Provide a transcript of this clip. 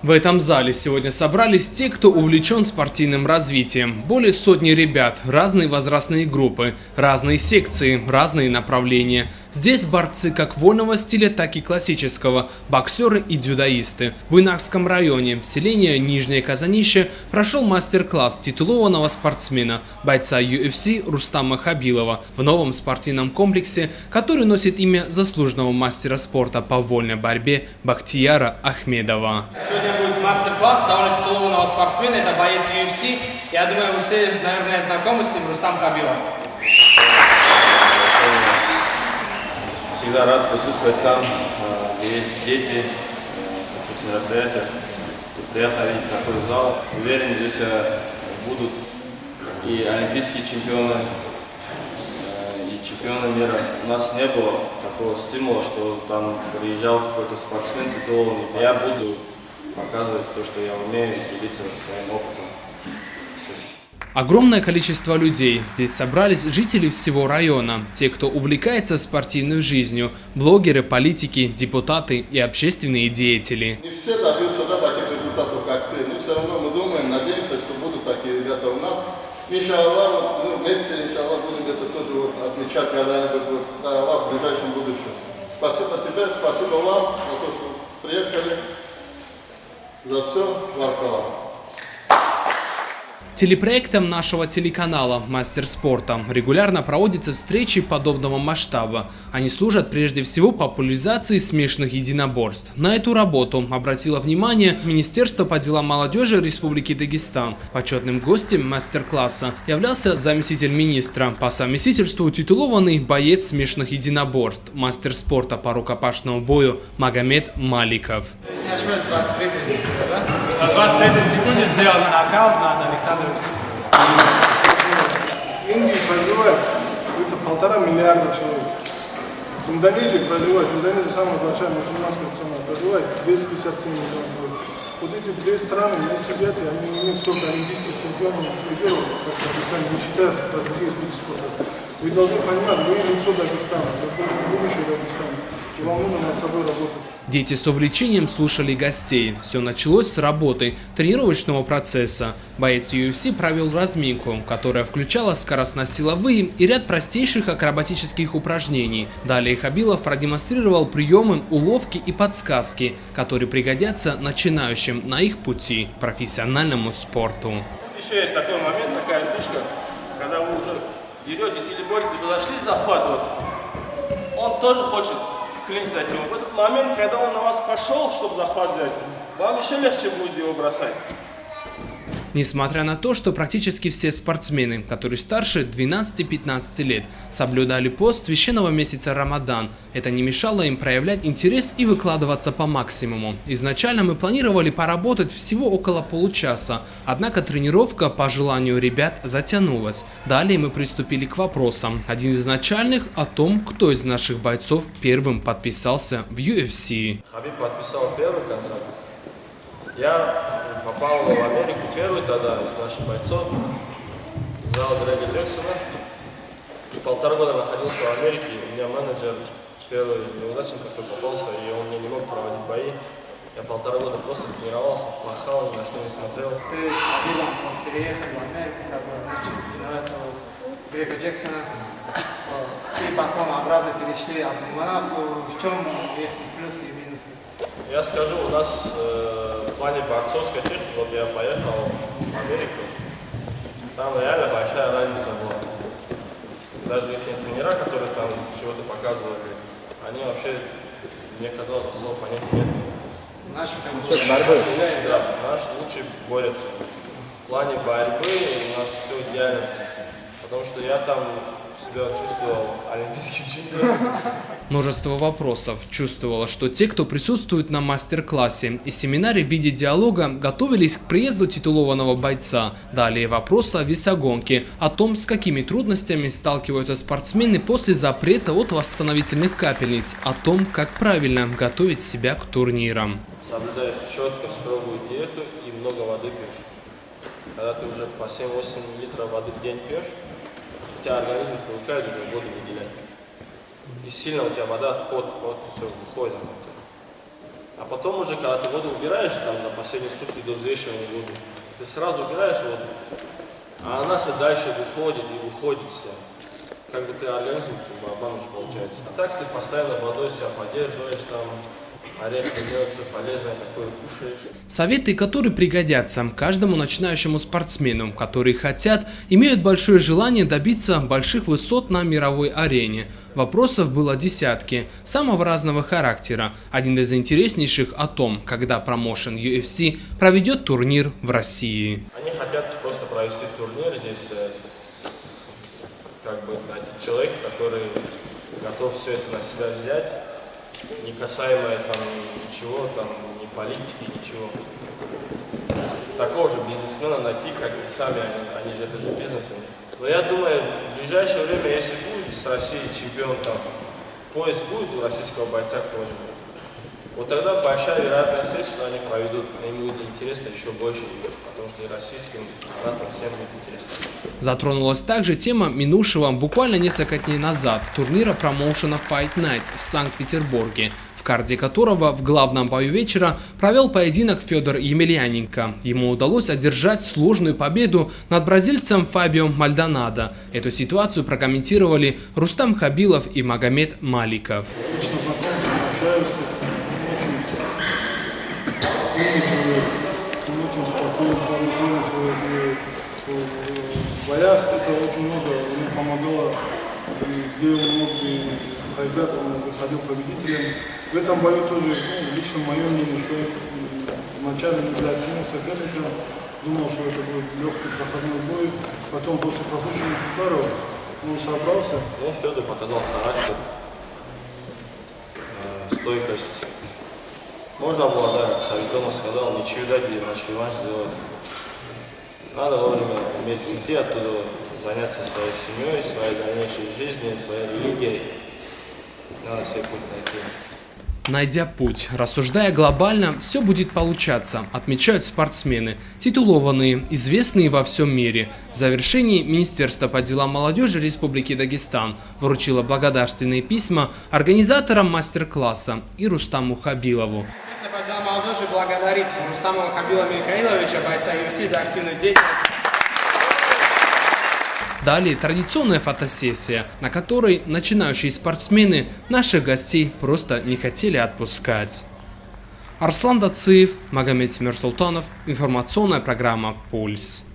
В этом зале сегодня собрались те, кто увлечен спортивным развитием. Более сотни ребят, разные возрастные группы, разные секции, разные направления. Здесь борцы как вольного стиля, так и классического, боксеры и дзюдоисты. В Буйнакском районе, селение Нижнее Казанище, прошел мастер-класс титулованного спортсмена, бойца UFC Рустама Хабилова в новом спортивном комплексе, который носит имя заслуженного мастера спорта по вольной борьбе Бахтияра Ахмедова. Сегодня будет мастер-класс довольно титулованного спортсмена, это боец UFC. Я думаю, вы все, наверное, знакомы с ним, Рустам Хабилов. Всегда рад присутствовать там, где есть дети, в таких мероприятиях. И приятно видеть такой зал. Уверен, здесь будут и олимпийские чемпионы, и чемпионы мира. У нас не было такого стимула, что там приезжал какой-то спортсмен титулованный. Я буду показывать то, что я умею, делиться своим опытом. Огромное количество людей. Здесь собрались жители всего района, те, кто увлекается спортивной жизнью, блогеры, политики, депутаты и общественные деятели. Не все добьются таких результатов, как ты, но все равно мы думаем, надеемся, что будут такие ребята у нас. Иншаллах, вместе, иншаллах, будем это тоже отмечать когда-нибудь в ближайшем будущем. Спасибо тебе, спасибо вам за то, что приехали, за все, Варкова. Телепроектом нашего телеканала «Мастер спорта» регулярно проводятся встречи подобного масштаба. Они служат прежде всего популяризации смешанных единоборств. На эту работу обратило внимание Министерство по делам молодежи Республики Дагестан. Почетным гостем мастер-класса являлся заместитель министра по совместительству титулованный боец смешанных единоборств, мастер спорта по рукопашному бою Магомед Маликов. Если не ошибаюсь, 23 секунды, да? На 23 секунде сделал нокаут над Александром. В Индии проживает где-то 1,5 миллиарда человек. В Индонезии проживает, Индонезия самая большая мусульманская страна, проживает 257 миллионов человек. Вот эти две страны вместе взятые, они имеют столько олимпийских чемпионов, призеров, как Дагестан, не считают как другие виды спорта. Вы должны понимать, вы лицо Дагестана, вы будущее Дагестана, и вам нужно над собой работать. Дети с увлечением слушали гостей. Все началось с работы, тренировочного процесса. Боец UFC провел разминку, которая включала скоростно-силовые и ряд простейших акробатических упражнений. Далее Хабилов продемонстрировал приемы, уловки и подсказки, которые пригодятся начинающим на их пути к профессиональному спорту. Еще есть такой момент, такая фишка, когда вы уже деретесь или боретесь, вы зашли в захват, он тоже хочет вклинить за него. В этот момент, когда он на вас пошел, чтобы захват взять, вам еще легче будет его бросать. Несмотря на то, что практически все спортсмены, которые старше 12-15 лет, соблюдали пост священного месяца Рамадан, это не мешало им проявлять интерес и выкладываться по максимуму. Изначально мы планировали поработать всего около получаса, однако тренировка по желанию ребят затянулась. Далее мы приступили к вопросам. Один из начальных о том, кто из наших бойцов первым подписался в UFC. Хабиб подписал первый контракт. Я попал в Америку первый тогда из наших бойцов, взял Грега Джексона. 1,5 года находился в Америке, у меня менеджер первый неудачник, который попался, и он мне не мог проводить бои. Я 1,5 года просто тренировался, плохал, ни на что не смотрел. Ты с Хабилом переехал в Америку, как бы тренироваться у Грега Джексона. И потом обратно перешли Абдулманап. В чем их плюсы и минусы? Я скажу, у нас в плане борцовской техники, вот я поехал в Америку, там реально большая разница была. Даже эти тренера, которые там чего-то показывали, они вообще, мне казалось, особо понятия нет. Наши лучше борются. В плане борьбы у нас все идеально, потому что я там себя чувствовал олимпийским чемпионом. Множество вопросов. Чувствовала, что те, кто присутствует на мастер-классе и семинаре в виде диалога, готовились к приезду титулованного бойца. Далее вопросы о весогонке, о том, с какими трудностями сталкиваются спортсмены после запрета от восстановительных капельниц, о том, как правильно готовить себя к турнирам. Соблюдаешь четко, строгую диету и много воды пьешь. Когда ты уже по 7-8 литров воды в день пьешь, у тебя организм привыкает уже воду выделять. И сильно у тебя вода, пот все выходит. А потом уже, когда ты воду убираешь, там, за последние сутки до взвешивания воды, ты сразу убираешь воду, а она все дальше выходит и выходит с тебя. Как бы ты организм обманешь, получается. А так ты постоянно водой себя поддерживаешь, там, орехи, мед, все полезное такое кушаешь. Советы, которые пригодятся каждому начинающему спортсмену, которые хотят, имеют большое желание добиться больших высот на мировой арене. Вопросов было десятки, самого разного характера. Один из интереснейших о том, когда промоушен UFC проведет турнир в России. Они хотят просто провести турнир здесь, как бы один человек, который готов все это на себя взять, не касаемо там ничего, там ни политики, ничего. Такого же бизнесмена найти, как и сами, они же, это же бизнес у них. Но я думаю, в ближайшее время, если будет с Россией чемпион, там, поезд будет у российского бойца тоже, вот тогда большая вероятность есть, что они проведут, им будет интересно еще больше, потому что и российским фанатам всем будет интересно. Затронулась также тема минувшего буквально несколько дней назад турнира промоушена Fight Night в Санкт-Петербурге, в карде которого в главном бою вечера провел поединок Федор Емельяненко. Ему удалось одержать сложную победу над бразильцем Фабио Мальдонадо. Эту ситуацию прокомментировали Рустам Хабилов и Магомед Маликов. Лично знакомься, общаюсь, очень умный человек, он очень спокойный человек. В боях это очень много ему помогало, где он мог бы проиграть, он выходил победителем. В этом бою тоже, лично мое мнение, что вначале не для сильного соперника, думал, что это будет легкий проходной бой, потом после пропущенных ударов он собрался. Ну, Федор показал характер, стойкость. Можно было, да, как Савитонов сказал, ничего дать, где наш реванш сделать. Надо вовремя уметь уйти оттуда, заняться своей семьей, своей дальнейшей жизнью, своей религией. Надо себе путь найти. Найдя путь, рассуждая глобально, все будет получаться, отмечают спортсмены, титулованные, известные во всем мире. В завершении Министерство по делам молодежи Республики Дагестан вручило благодарственные письма организаторам мастер-класса и Рустаму Хабилову. Министерство по делам молодежи благодарит Рустама Хабила Михаиловича, бойца UFC, за активную деятельность. Далее традиционная фотосессия, на которой начинающие спортсмены наших гостей просто не хотели отпускать. Арслан Дациев, Магомед Тимирсултанов, информационная программа «Пульс».